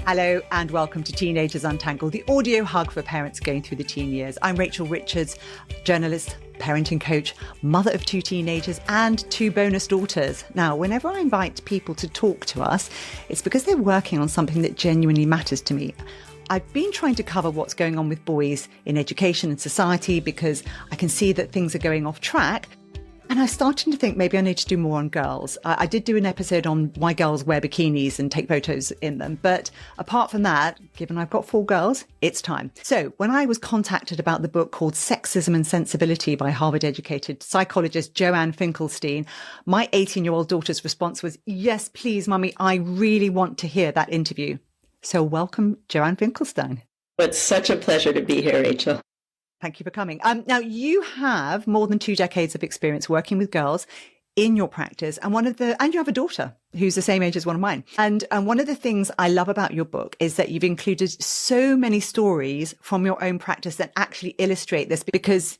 Hello and welcome to Teenagers Untangled, the audio hug for parents going through the teen years. I'm Rachel Richards, journalist, parenting coach, mother of 2 teenagers and 2 bonus daughters. Now, whenever I invite people to talk to us, it's because they're working on something that genuinely matters to me. I've been trying to cover what's going on with boys in education and society because I can see that things are going off track. And I started to think maybe I need to do more on girls. I did do an episode on why girls wear bikinis and take photos in them. But apart from that, given I've got 4 girls, it's time. So when I was contacted about the book called Sexism and Sensibility by Harvard-educated psychologist Joanne Finkelstein, my 18-year-old daughter's response was, yes, please, Mummy, I really want to hear that interview. So welcome, Joanne Finkelstein. It's such a pleasure to be here, Rachel. Thank you for coming. Now, you have more than 2 decades of experience working with girls in your practice, and you have a daughter who's the same age as one of mine. And one of the things I love about your book is that you've included so many stories from your own practice that actually illustrate this, because,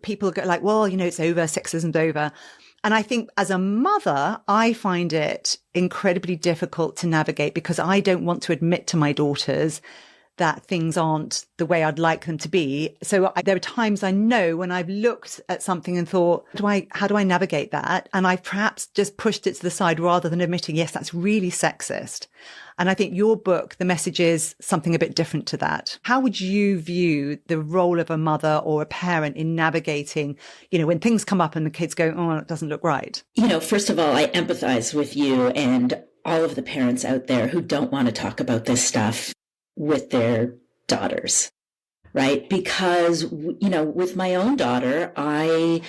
people go like, well, it's over, sexism's over. And I think as a mother, I find it incredibly difficult to navigate because I don't want to admit to my daughters that things aren't the way I'd like them to be. So there are times I know when I've looked at something and thought, how do I navigate that? And I've perhaps just pushed it to the side rather than admitting, yes, that's really sexist. And I think your book, the message is something a bit different to that. How would you view the role of a mother or a parent in navigating, when things come up and the kids go, oh, it doesn't look right? First of all, I empathize with you and all of the parents out there who don't want to talk about this stuff with their daughters, right? Because, with my own daughter, I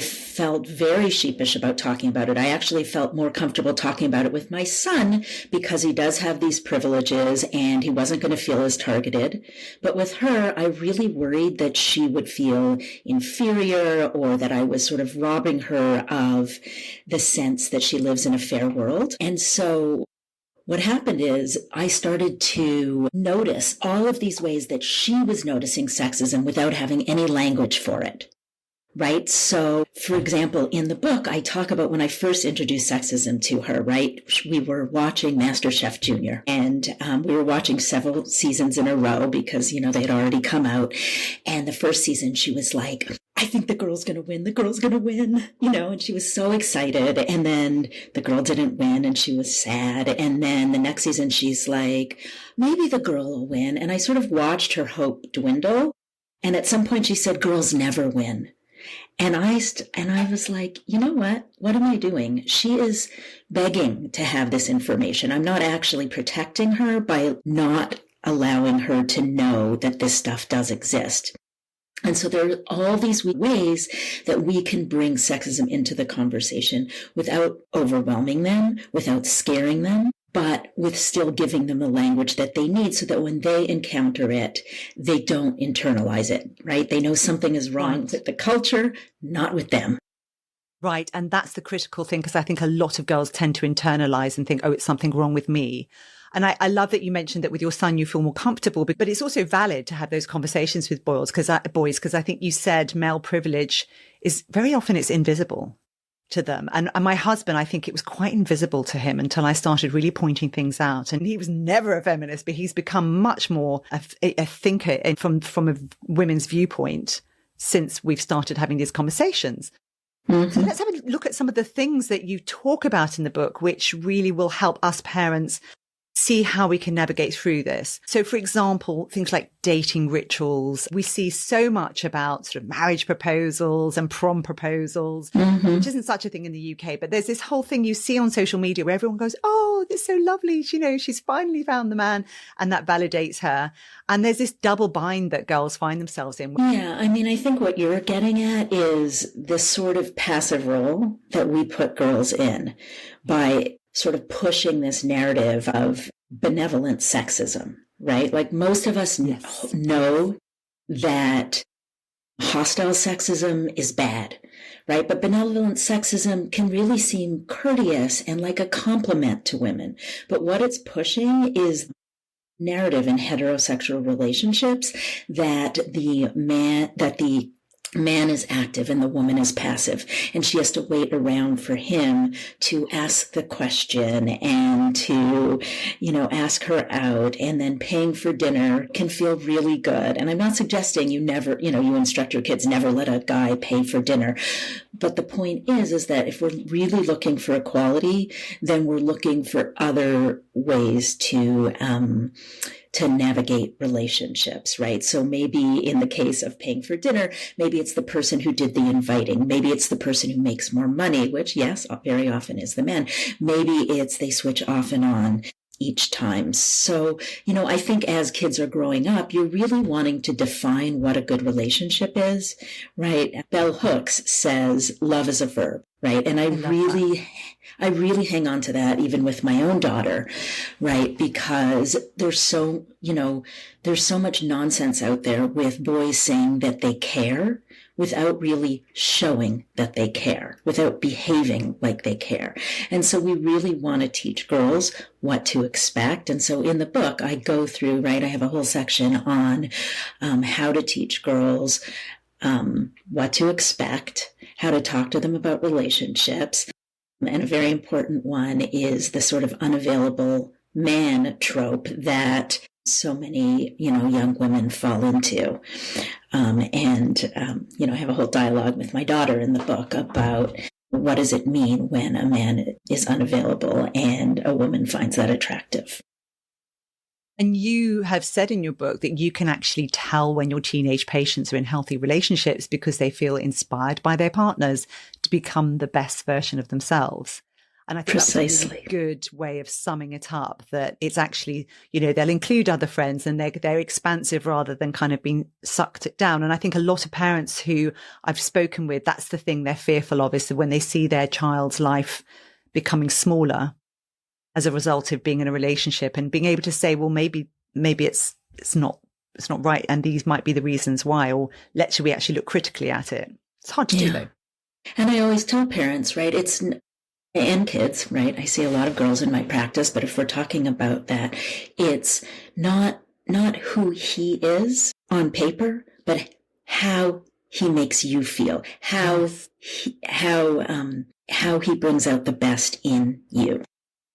felt very sheepish about talking about it. I actually felt more comfortable talking about it with my son because he does have these privileges and he wasn't going to feel as targeted. But with her, I really worried that she would feel inferior or that I was sort of robbing her of the sense that she lives in a fair world. And so what happened is I started to notice all of these ways that she was noticing sexism without having any language for it, right? So, for example, in the book, I talk about when I first introduced sexism to her, right? We were watching MasterChef Junior, and we were watching several seasons in a row because, they had already come out. And the first season, she was like, I think the girl's going to win. The girl's going to win, and she was so excited. And then the girl didn't win and she was sad. And then the next season, she's like, maybe the girl will win. And I sort of watched her hope dwindle. And at some point she said, girls never win. And I was like, you know what? What am I doing? She is begging to have this information. I'm not actually protecting her by not allowing her to know that this stuff does exist. And so there are all these ways that we can bring sexism into the conversation without overwhelming them, without scaring them, but with still giving them the language that they need so that when they encounter it, they don't internalize it, right? They know something is wrong with the culture, not with them. Right. And that's the critical thing, because I think a lot of girls tend to internalize and think, oh, it's something wrong with me. And I love that you mentioned that with your son, you feel more comfortable, but it's also valid to have those conversations with boys, because I think you said male privilege is very often it's invisible to them. And my husband, I think it was quite invisible to him until I started really pointing things out. And he was never a feminist, but he's become much more a thinker from a women's viewpoint since we've started having these conversations. Mm-hmm. So let's have a look at some of the things that you talk about in the book, which really will help us parents see how we can navigate through this. So, for example, things like dating rituals. We see so much about sort of marriage proposals and prom proposals, which isn't such a thing in the UK. But there's this whole thing you see on social media where everyone goes, oh, this is so lovely. She's finally found the man, and that validates her. And there's this double bind that girls find themselves in. Yeah, I think what you're getting at is this sort of passive role that we put girls in by sort of pushing this narrative of benevolent sexism, right? Like most of us know that hostile sexism is bad, right? But benevolent sexism can really seem courteous and like a compliment to women. But what it's pushing is narrative in heterosexual relationships that the man is active and the woman is passive, and she has to wait around for him to ask the question and to, ask her out, and then paying for dinner can feel really good. And I'm not suggesting you never, you instruct your kids never let a guy pay for dinner. But the point is that if we're really looking for equality, then we're looking for other ways to navigate relationships, right? So maybe in the case of paying for dinner, maybe it's the person who did the inviting. Maybe it's the person who makes more money, which, yes, very often is the man. Maybe it's they switch off and on each time. So, I think as kids are growing up, you're really wanting to define what a good relationship is, right? Bell Hooks says love is a verb, right? And I really hang on to that even with my own daughter, right? Because there's so much nonsense out there with boys saying that they care without really showing that they care, without behaving like they care. And so we really want to teach girls what to expect. And so in the book, I go through, right, I have a whole section on how to teach girls what to expect, how to talk to them about relationships. And a very important one is the sort of unavailable man trope that so many, young women fall into. I have a whole dialogue with my daughter in the book about what does it mean when a man is unavailable and a woman finds that attractive. And you have said in your book that you can actually tell when your teenage patients are in healthy relationships because they feel inspired by their partners to become the best version of themselves. And I think that's a really good way of summing it up, that it's actually, they'll include other friends and they're expansive rather than kind of being sucked it down. And I think a lot of parents who I've spoken with, that's the thing they're fearful of, is that when they see their child's life becoming smaller as a result of being in a relationship and being able to say, well, maybe it's not right. And these might be the reasons why, or should we actually look critically at it? It's hard to do though. And I always tell parents, right, and kids, right? I see a lot of girls in my practice, but if we're talking about that, it's not who he is on paper, but how he makes you feel, how he brings out the best in you.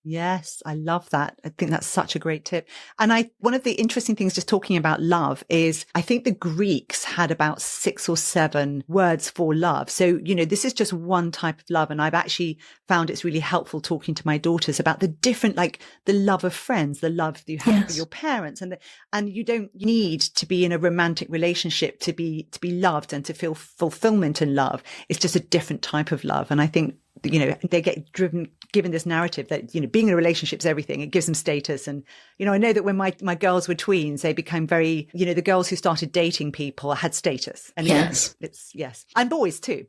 Yes, I love that. I think that's such a great tip. And one of the interesting things just talking about love is I think the Greeks had about 6 or 7 words for love. So, this is just one type of love. And I've actually found it's really helpful talking to my daughters about the different, like the love of friends, the love that you have for your parents. And you don't need to be in a romantic relationship to be loved and to feel fulfillment in love. It's just a different type of love. And I think, they get given this narrative that, being in a relationship is everything. It gives them status. And, I know that when my girls were tweens, they became very, the girls who started dating people had status. And yes. Yes. And boys too.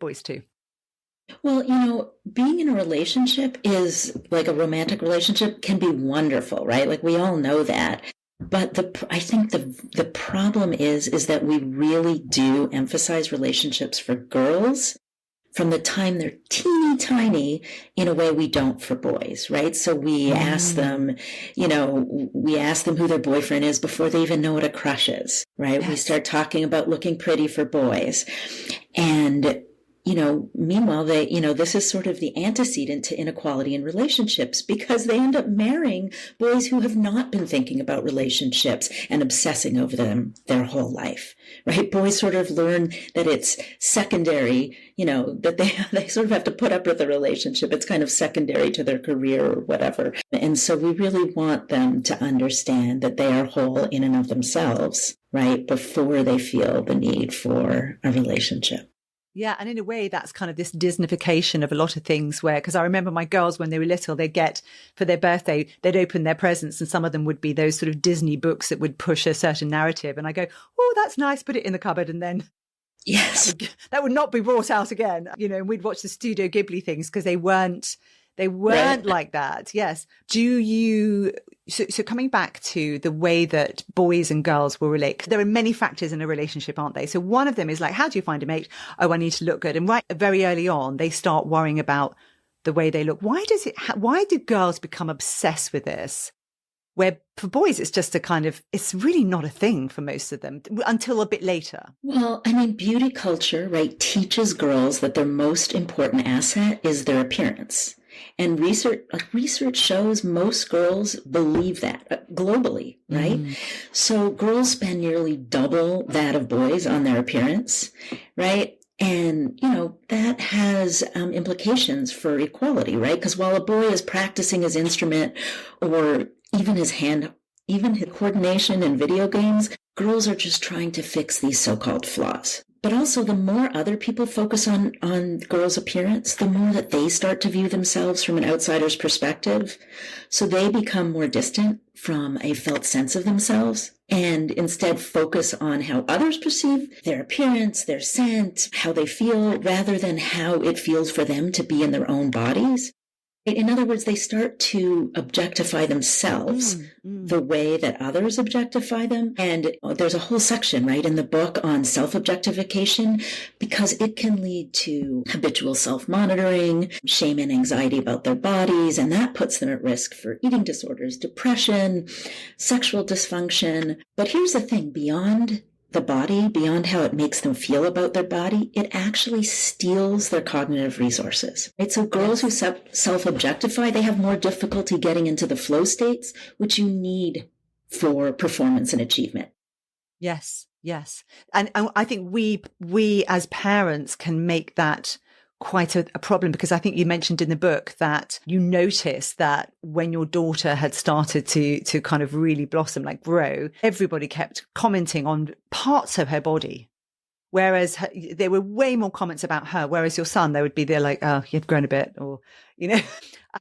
Well, being in a relationship is like a romantic relationship can be wonderful, right? Like we all know that. But I think the problem is that we really do emphasize relationships for girls from the time they're teeny tiny in a way we don't for boys, right? So we ask them, who their boyfriend is before they even know what a crush is, right? Yes. We start talking about looking pretty for boys. And meanwhile, this is sort of the antecedent to inequality in relationships because they end up marrying boys who have not been thinking about relationships and obsessing over them their whole life, right? Boys sort of learn that it's secondary, that they sort of have to put up with a relationship. It's kind of secondary to their career or whatever. And so we really want them to understand that they are whole in and of themselves, right? Before they feel the need for a relationship. Yeah. And in a way, that's kind of this Disneyfication of a lot of things because I remember my girls when they were little, they'd get for their birthday, they'd open their presents and some of them would be those sort of Disney books that would push a certain narrative. And I go, oh, that's nice. Put it in the cupboard. And then yes, that would not be brought out again. And we'd watch the Studio Ghibli things because they weren't right. Like that. Yes. So coming back to the way that boys and girls will relate, 'cause there are many factors in a relationship, aren't they? So one of them is like, how do you find a mate? Oh, I need to look good. And right very early on, they start worrying about the way they look. Why do girls become obsessed with this? where for boys, it's just it's really not a thing for most of them until a bit later. Well, I mean, beauty culture, right, teaches girls that their most important asset is their appearance. And research shows most girls believe that globally, right? So girls spend nearly double that of boys on their appearance, right? And, that has implications for equality, right? Because while a boy is practicing his instrument or even his coordination in video games, girls are just trying to fix these so-called flaws. But also, the more other people focus on girls' appearance, the more that they start to view themselves from an outsider's perspective. So they become more distant from a felt sense of themselves and instead focus on how others perceive their appearance, their scent, how they feel, rather than how it feels for them to be in their own bodies. In other words, they start to objectify themselves the way that others objectify them. And there's a whole section, right, in the book on self-objectification, because it can lead to habitual self-monitoring, shame and anxiety about their bodies, and that puts them at risk for eating disorders, depression, sexual dysfunction. But here's the thing, beyond the body, beyond how it makes them feel about their body, it actually steals their cognitive resources. Right? So girls who self-objectify, they have more difficulty getting into the flow states, which you need for performance and achievement. Yes. And I think we as parents can make that quite a problem, because I think you mentioned in the book that you noticed that when your daughter had started to kind of really blossom, like grow, everybody kept commenting on parts of her body. Whereas there were way more comments about her. Whereas your son, they would be there like, oh, you've grown a bit, or,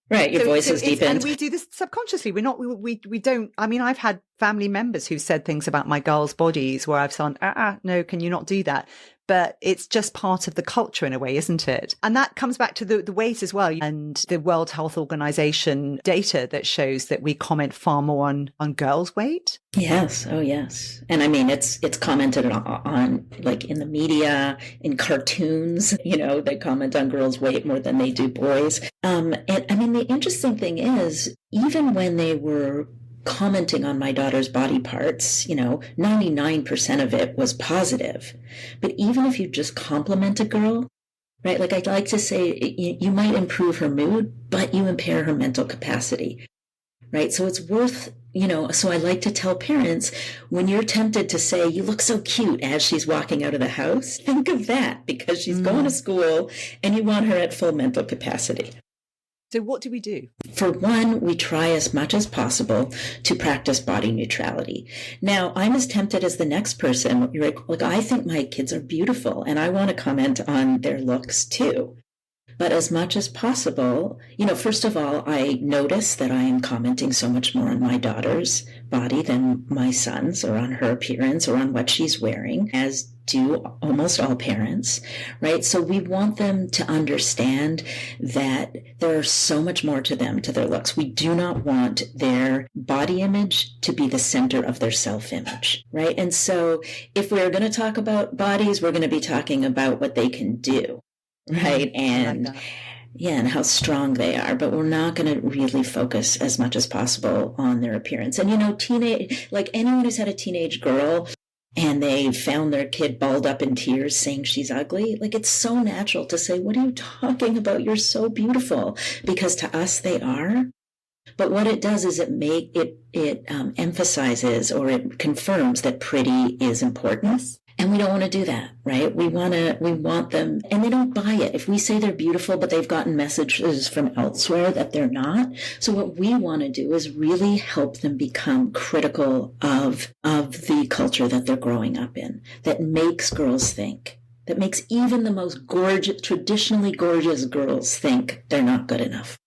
Right. Your voice has deepened. And we do this subconsciously. We don't, I mean, I've had family members who've said things about my girls' bodies where I've said, no, can you not do that? But it's just part of the culture in a way, isn't it? And that comes back to the weight as well, and the World Health Organization data that shows that we comment far more on girls' weight. Yes. Oh, yes. And I mean, it's commented on like in the media, in cartoons, they comment on girls' weight more than they do boys. And I mean, the interesting thing is, even when they were commenting on my daughter's body parts, 99% of it was positive. But even if you just compliment a girl, right? Like I'd like to say, you might improve her mood, but you impair her mental capacity, right? So it's worth, so I like to tell parents, when you're tempted to say, you look so cute as she's walking out of the house, think of that, because she's going to school and you want her at full mental capacity. So what do we do? For one, we try as much as possible to practice body neutrality. Now, I'm as tempted as the next person. You're like, I think my kids are beautiful and I want to comment on their looks too. But as much as possible, first of all, I notice that I am commenting so much more on my daughter's body than my son's, or on her appearance, or on what she's wearing, as do almost all parents, right? So we want them to understand that there's so much more to them, to their looks. We do not want their body image to be the center of their self-image, right? And so if we're going to talk about bodies, we're going to be talking about what they can do. Right. And and how strong they are, but we're not going to really focus as much as possible on their appearance. And, like anyone who's had a teenage girl and they found their kid balled up in tears saying she's ugly, like it's so natural to say, what are you talking about? You're so beautiful, because to us they are. But what it does is it emphasizes, or it confirms that pretty is important. And we don't want to do that, right? We want them, and they don't buy it. If we say they're beautiful, but they've gotten messages from elsewhere that they're not. So what we want to do is really help them become critical of the culture that they're growing up in, that makes girls think, that makes even the most traditionally gorgeous girls think they're not good enough.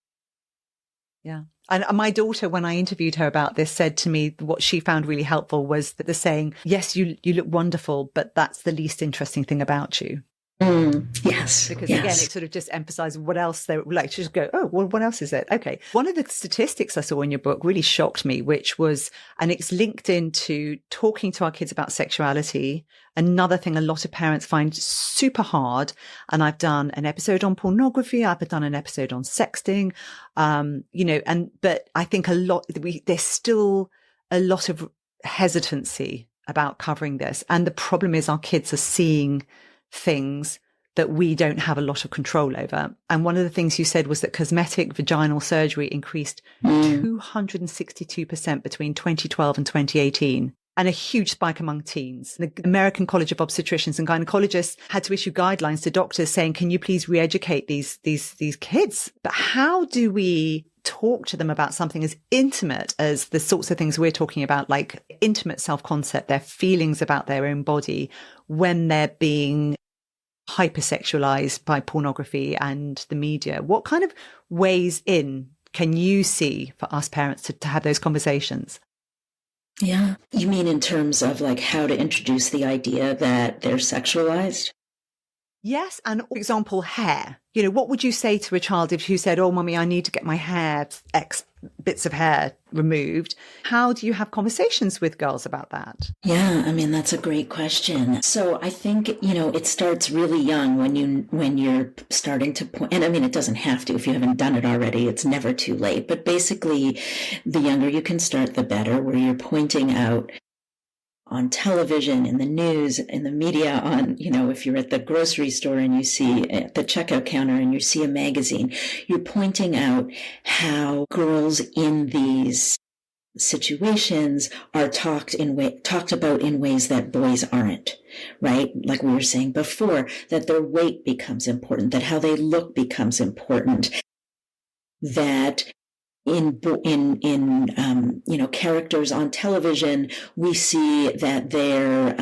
Yeah. And my daughter, when I interviewed her about this, said to me what she found really helpful was that the saying, yes, you look wonderful, but that's the least interesting thing about you. Yes. Because again, it sort of just emphasizes what else they like to just go, oh, well, what else is it? Okay. One of the statistics I saw in your book really shocked me, which was, and it's linked into talking to our kids about sexuality, another thing a lot of parents find super hard. And I've done an episode on pornography. I've done an episode on sexting, but I think there's still a lot of hesitancy about covering this. And the problem is our kids are seeing things that we don't have a lot of control over. And one of the things you said was that cosmetic vaginal surgery increased 262% between 2012 and 2018. And a huge spike among teens. The American College of Obstetricians and Gynecologists had to issue guidelines to doctors saying, can you please re-educate these kids? But how do we talk to them about something as intimate as the sorts of things we're talking about, like intimate self-concept, their feelings about their own body, when they're being hypersexualized by pornography and the media? What kind of ways in can you see for us parents to have those conversations? Yeah. You mean in terms of like how to introduce the idea that they're sexualized? Yes. And for example, hair. What would you say to a child if you said, oh, mommy, I need to get my hair, X bits of hair removed? How do you have conversations with girls about that? Yeah, I mean, that's a great question. So I think, it starts really young when you're starting to point, and I mean, it doesn't have to, if you haven't done it already, it's never too late. But basically, the younger you can start, the better, where you're pointing out on television, in the news, in the media, if you're at the grocery store and you see at the checkout counter and you see a magazine, you're pointing out how girls in these situations are talked about in ways that boys aren't, right? Like we were saying before, that their weight becomes important, that how they look becomes important, that in characters on television, we see that their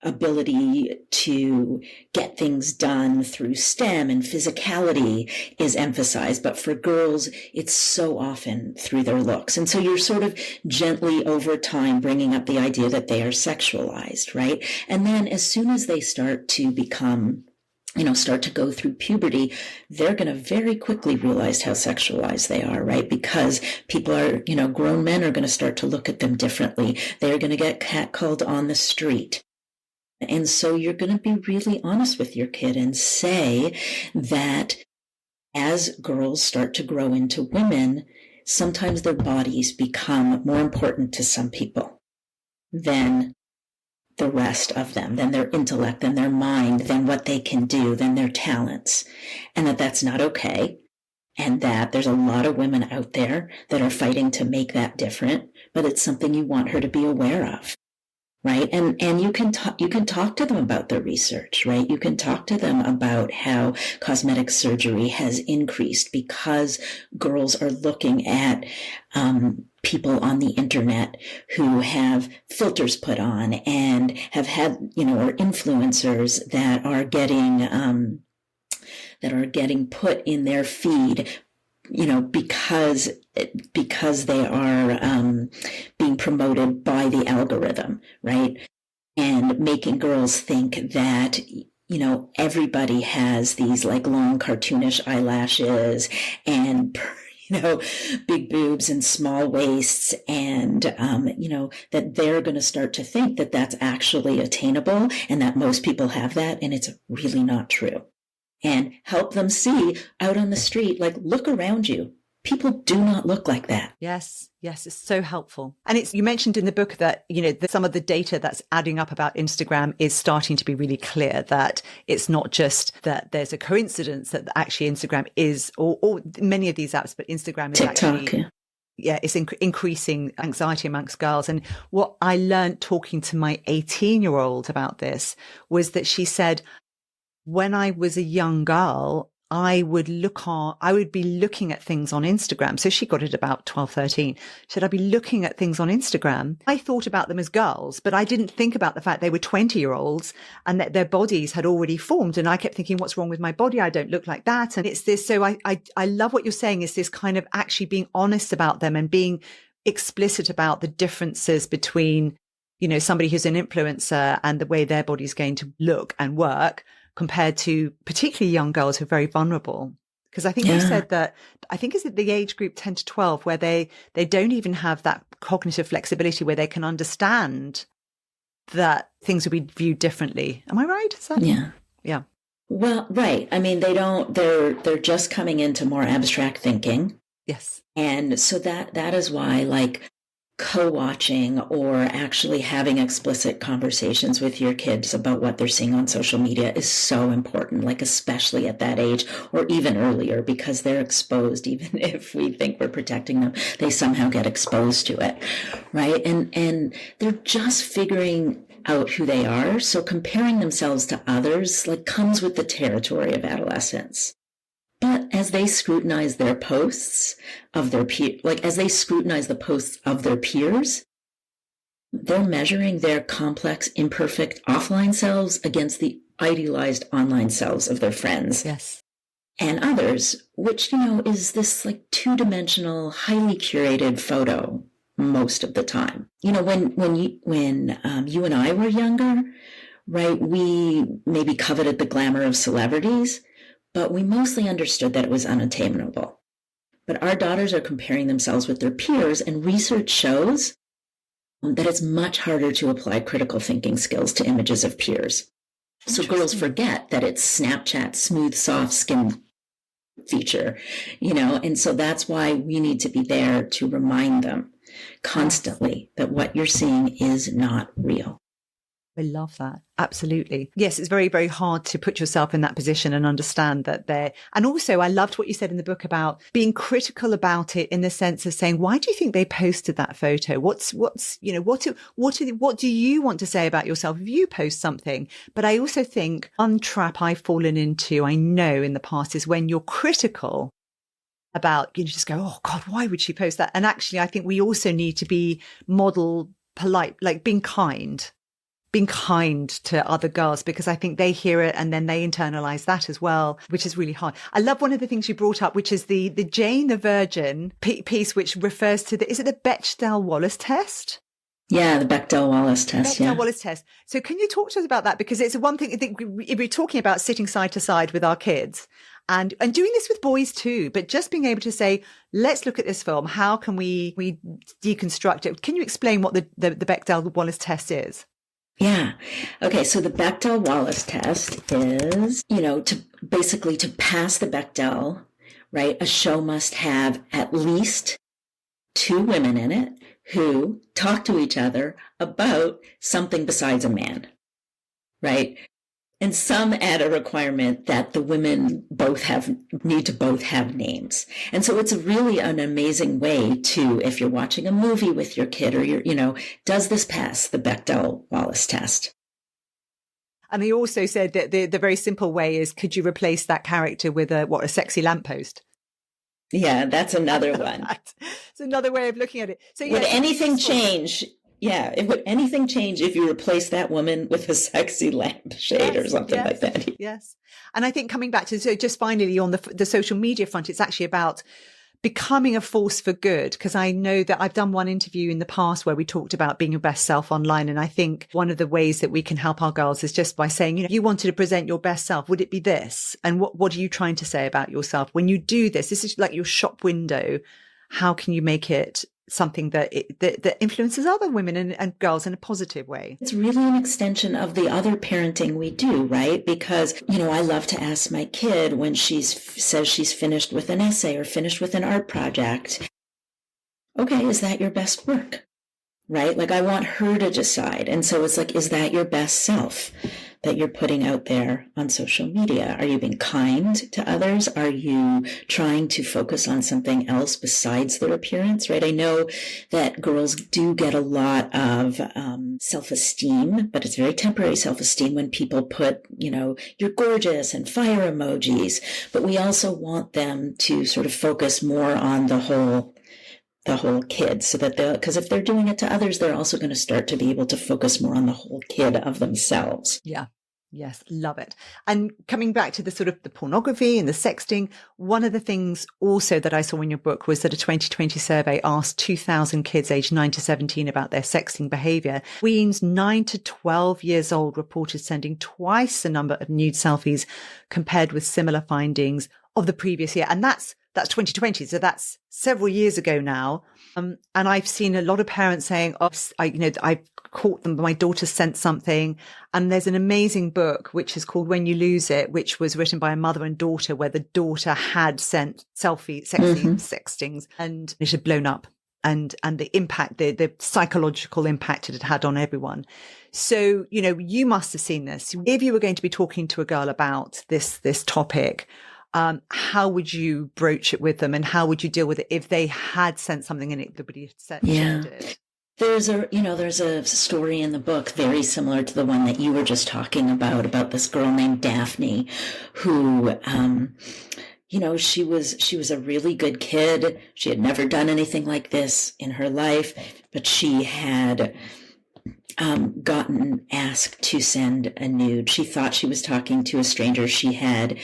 ability to get things done through STEM and physicality is emphasized. But for girls, it's so often through their looks. And so you're sort of gently over time bringing up the idea that they are sexualized, right? And then as soon as they start to become start to go through puberty, they're going to very quickly realize how sexualized they are, right? Because people are, grown men are going to start to look at them differently. They're going to get catcalled on the street. And so you're going to be really honest with your kid and say that as girls start to grow into women, sometimes their bodies become more important to some people than the rest of them, than their intellect, than their mind, than what they can do, than their talents, and that's not okay. And that there's a lot of women out there that are fighting to make that different, but it's something you want her to be aware of, right? And you can talk to them about the research, right? You can talk to them about how cosmetic surgery has increased because girls are looking at people on the internet who have filters put on and have had, or influencers that are getting put in their feed, because they are being promoted by the algorithm, right? And making girls think that everybody has these like long cartoonish eyelashes and big boobs and small waists, and, that they're going to start to think that that's actually attainable and that most people have that, and it's really not true. And help them see out on the street, like, look around you. People do not look like that. Yes, it's so helpful. And you mentioned in the book that, some of the data that's adding up about Instagram is starting to be really clear, that it's not just that there's a coincidence that actually Instagram is, or many of these apps, but Instagram is TikTok, actually, it's increasing anxiety amongst girls. And what I learned talking to my 18-year-old about this was that she said, when I was a young girl, I would be looking at things on Instagram. So she got it about 12, 13. Should I be looking at things on Instagram? I thought about them as girls, but I didn't think about the fact they were 20-year-olds and that their bodies had already formed. And I kept thinking, what's wrong with my body? I don't look like that. And it's this. So I love what you're saying, is this kind of actually being honest about them and being explicit about the differences between, somebody who's an influencer and the way their body's going to look and work, compared to particularly young girls who are very vulnerable. Because I think you said that, I think is it the age group 10 to 12 where they don't even have that cognitive flexibility where they can understand that things would be viewed differently. Am I right? Is that? Yeah. Yeah. Well, right. I mean, they're just coming into more abstract thinking. Yes. And so that is why, like, co-watching or actually having explicit conversations with your kids about what they're seeing on social media is so important, like especially at that age or even earlier, because they're exposed. Even if we think we're protecting them, they somehow get exposed to it, right? And they're just figuring out who they are. So comparing themselves to others, like, comes with the territory of adolescence. But as they scrutinize their posts of their as they scrutinize the posts of their peers, they're measuring their complex, imperfect offline selves against the idealized online selves of their friends. Yes. And others, which, is this like two-dimensional, highly curated photo most of the time. When you and I were younger, right, we maybe coveted the glamour of celebrities, but we mostly understood that it was unattainable. But our daughters are comparing themselves with their peers, and research shows that it's much harder to apply critical thinking skills to images of peers. So girls forget that it's Snapchat's smooth, soft skin feature, and so that's why we need to be there to remind them constantly that what you're seeing is not real. I love that. Absolutely. Yes, it's very, very hard to put yourself in that position and understand that and also I loved what you said in the book about being critical about it, in the sense of saying, why do you think they posted that photo? What do you want to say about yourself if you post something? But I also think one trap I've fallen into, I know in the past, is when you're critical about, just go, oh God, why would she post that? And actually, I think we also need to be model polite, like being kind to other girls, because I think they hear it and then they internalize that as well, which is really hard. I love one of the things you brought up, which is the Jane the Virgin piece, which refers to is it the Bechdel-Wallace test? Yeah, the Bechdel-Wallace test. Bechdel-Wallace test. So can you talk to us about that? Because it's one thing, I think, if we're talking about sitting side to side with our kids and doing this with boys too, but just being able to say, let's look at this film. How can we deconstruct it? Can you explain what the Bechdel-Wallace test is? Yeah. Okay. So the Bechdel-Wallace test is, to pass the Bechdel, right? A show must have at least two women in it who talk to each other about something besides a man, right? And some add a requirement that the women need to both have names. And so it's really an amazing way to, if you're watching a movie with your kid or does this pass the Bechdel-Wallace test? And they also said that the very simple way is, could you replace that character with a sexy lamppost? Yeah, that's another one. It's another way of looking at it. So would anything change? Yeah, would anything change if you replace that woman with a sexy lampshade or something like that? Yes. And I think coming back to, so just finally on the social media front, it's actually about becoming a force for good. Because I know that I've done one interview in the past where we talked about being your best self online. And I think one of the ways that we can help our girls is just by saying, you wanted to present your best self. Would it be this? And what are you trying to say about yourself? When you do this is like your shop window. How can you make it something that influences other women and girls in a positive way? It's really an extension of the other parenting we do, right? Because, I love to ask my kid when she says she's finished with an essay or finished with an art project, okay, is that your best work? Right? Like, I want her to decide. And so it's like, is that your best self that you're putting out there on social media? Are you being kind to others? Are you trying to focus on something else besides their appearance, right? I know that girls do get a lot of self-esteem, but it's very temporary self-esteem when people put, you're gorgeous and fire emojis. But we also want them to sort of focus more on the whole kid, so that because if they're doing it to others, they're also going to start to be able to focus more on the whole kid of themselves. Yeah. Yes. Love it. And coming back to the sort of the pornography and the sexting, one of the things also that I saw in your book was that a 2020 survey asked 2,000 kids aged 9 to 17 about their sexting behavior. Tweens 9 to 12 years old reported sending twice the number of nude selfies compared with similar findings of the previous year. And that's that's 2020. So that's several years ago now. And I've seen a lot of parents saying, oh, I caught them, my daughter sent something. And there's an amazing book, which is called When You Lose It, which was written by a mother and daughter, where the daughter had sent sexy sextings and it had blown up. And the impact, the psychological impact it had had on everyone. So, you must have seen this. If you were going to be talking to a girl about this topic, how would you broach it with them, and how would you deal with it if they had sent something and everybody had shared it? There's a story in the book very similar to the one that you were just talking about this girl named Daphne, who, she was a really good kid. She had never done anything like this in her life, but she had gotten asked to send a nude. She thought she was talking to a stranger. She had,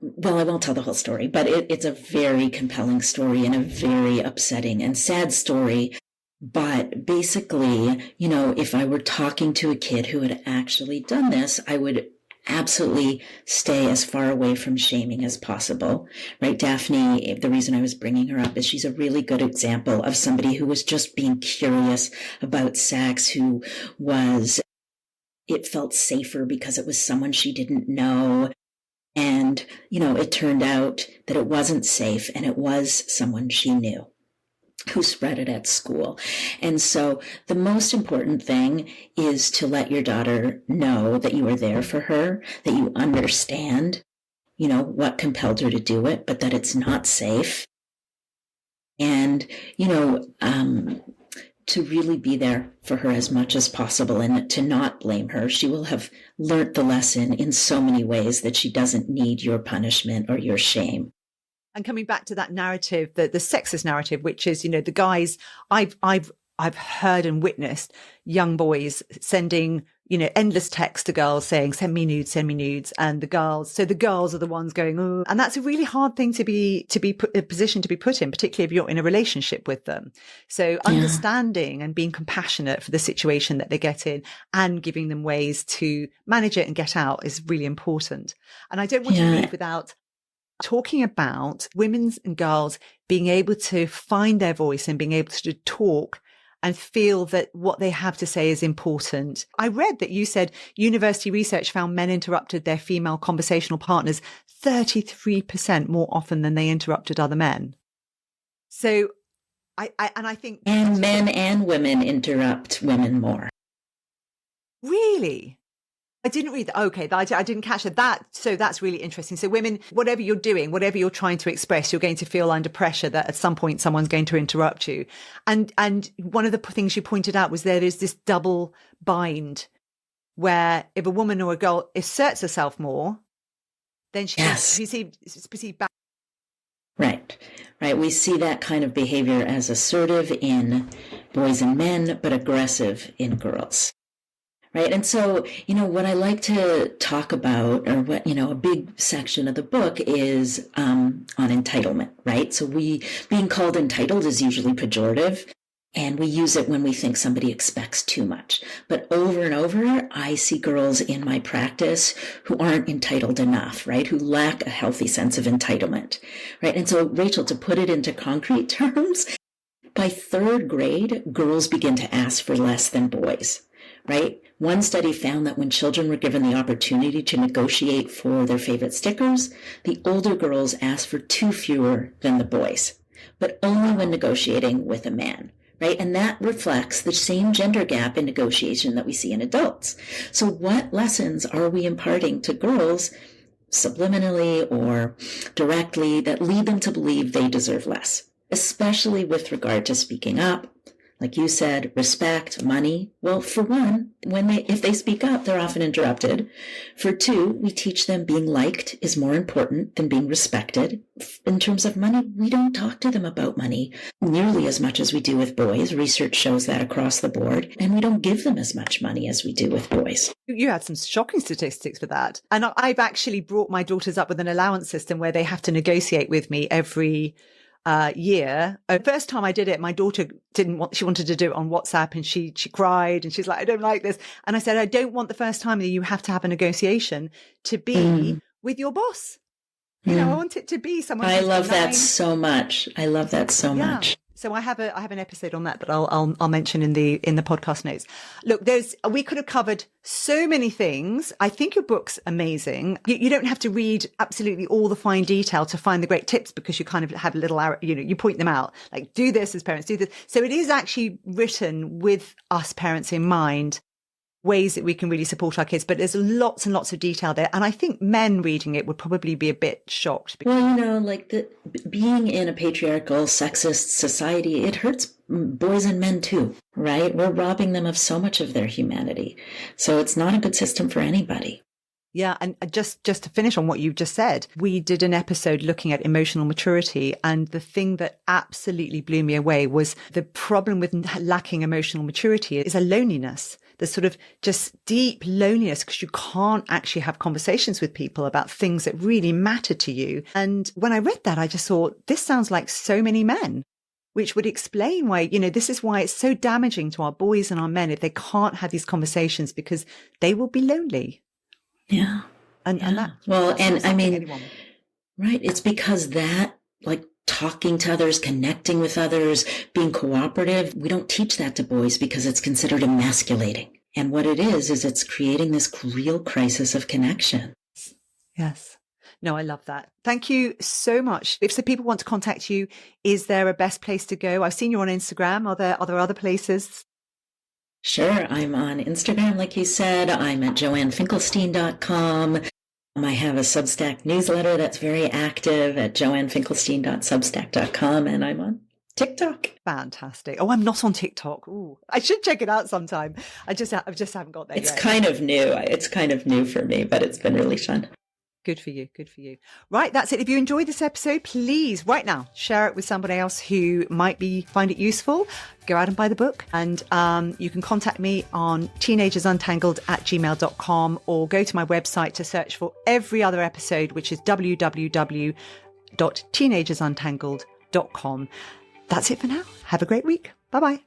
well, I won't tell the whole story, but it's a very compelling story and a very upsetting and sad story. But basically, if I were talking to a kid who had actually done this, I would absolutely stay as far away from shaming as possible, right? Daphne, the reason I was bringing her up is she's a really good example of somebody who was just being curious about sex, it felt safer because it was someone she didn't know. And, it turned out that it wasn't safe, and it was someone she knew who spread it at school. And so the most important thing is to let your daughter know that you are there for her, that you understand, what compelled her to do it, but that it's not safe. And, to really be there for her as much as possible and to not blame her. She will have learnt the lesson in so many ways that she doesn't need your punishment or your shame. And coming back to that narrative, the sexist narrative, which is, the guys, I've heard and witnessed young boys sending, endless texts to girls saying, send me nudes. And the girls are the ones going, oh, and that's a really hard thing to be a position to be put in, particularly if you're in a relationship with them. So understanding and being compassionate for the situation that they get in and giving them ways to manage it and get out is really important. And I don't want to leave without talking about women's and girls being able to find their voice and being able to talk and feel that what they have to say is important. I read that you said university research found men interrupted their female conversational partners 33% more often than they interrupted other men. So I think... And men and women interrupt women more. Really? I didn't read that. Okay, I didn't catch that. So that's really interesting. So women, whatever you're doing, whatever you're trying to express, you're going to feel under pressure that at some point someone's going to interrupt you. And one of the things you pointed out was there is this double bind where if a woman or a girl asserts herself more, then she's perceived back. Right. We see that kind of behavior as assertive in boys and men, but aggressive in girls. Right. And so, what I like to talk about, or what, a big section of the book is on entitlement, right? So being called entitled is usually pejorative, and we use it when we think somebody expects too much. But over and over, I see girls in my practice who aren't entitled enough, right? Who lack a healthy sense of entitlement, right? And so, Rachel, to put it into concrete terms, by third grade, girls begin to ask for less than boys. Right? One study found that when children were given the opportunity to negotiate for their favorite stickers, the older girls asked for 2 fewer than the boys, but only when negotiating with a man, right? And that reflects the same gender gap in negotiation that we see in adults. So what lessons are we imparting to girls subliminally or directly that lead them to believe they deserve less, especially with regard to speaking up? Like you said, respect, money. Well, for one, if they speak up, they're often interrupted. For two, we teach them being liked is more important than being respected. In terms of money, we don't talk to them about money nearly as much as we do with boys. Research shows that across the board. And we don't give them as much money as we do with boys. You had some shocking statistics for that. And I've actually brought my daughters up with an allowance system where they have to negotiate with me every year. First time I did it, my daughter she wanted to do it on WhatsApp, and she cried and she's like, I don't like this. And I said, I don't want the first time that you have to have a negotiation to be with your boss. You know, I want it to be someone. I love that so much. I love that so much. So I have an episode on that I'll mention in the podcast notes. Look, we could have covered so many things. I think your book's amazing. You don't have to read absolutely all the fine detail to find the great tips, because you kind of have a little, you point them out, like, do this as parents, do this. So it is actually written with us parents in mind, ways that we can really support our kids. But there's lots and lots of detail there. And I think men reading it would probably be a bit shocked. Well, like being in a patriarchal, sexist society, it hurts boys and men too, right? We're robbing them of so much of their humanity. So it's not a good system for anybody. Yeah. And just to finish on what you've just said, we did an episode looking at emotional maturity. And the thing that absolutely blew me away was the problem with lacking emotional maturity is a loneliness. There's sort of just deep loneliness because you can't actually have conversations with people about things that really matter to you. And when I read that, I just thought, this sounds like so many men, which would explain why, this is why it's so damaging to our boys and our men if they can't have these conversations, because they will be lonely. Yeah. And that. Well, and I mean, right. It's because that, like, talking to others, connecting with others, being cooperative, we don't teach that to boys because it's considered emasculating. And what it is it's creating this real crisis of connection. Yes. No, I love that. Thank you so much. If people want to contact you, is there a best place to go? I've seen you on Instagram. Are there other places? Sure. I'm on Instagram, like you said. I'm at joannefinkelstein.com. I have a Substack newsletter that's very active at joannefinkelstein.substack.com, and I'm on TikTok. Fantastic. Oh, I'm not on TikTok. Ooh, I should check it out sometime. I just haven't got there yet. It's kind of new. It's kind of new for me, but it's been really fun. Good for you. Good for you. Right. That's it. If you enjoyed this episode, please right now share it with somebody else who might find it useful. Go out and buy the book. And you can contact me on teenagersuntangled@gmail.com, or go to my website to search for every other episode, which is www.teenagersuntangled.com. That's it for now. Have a great week. Bye-bye.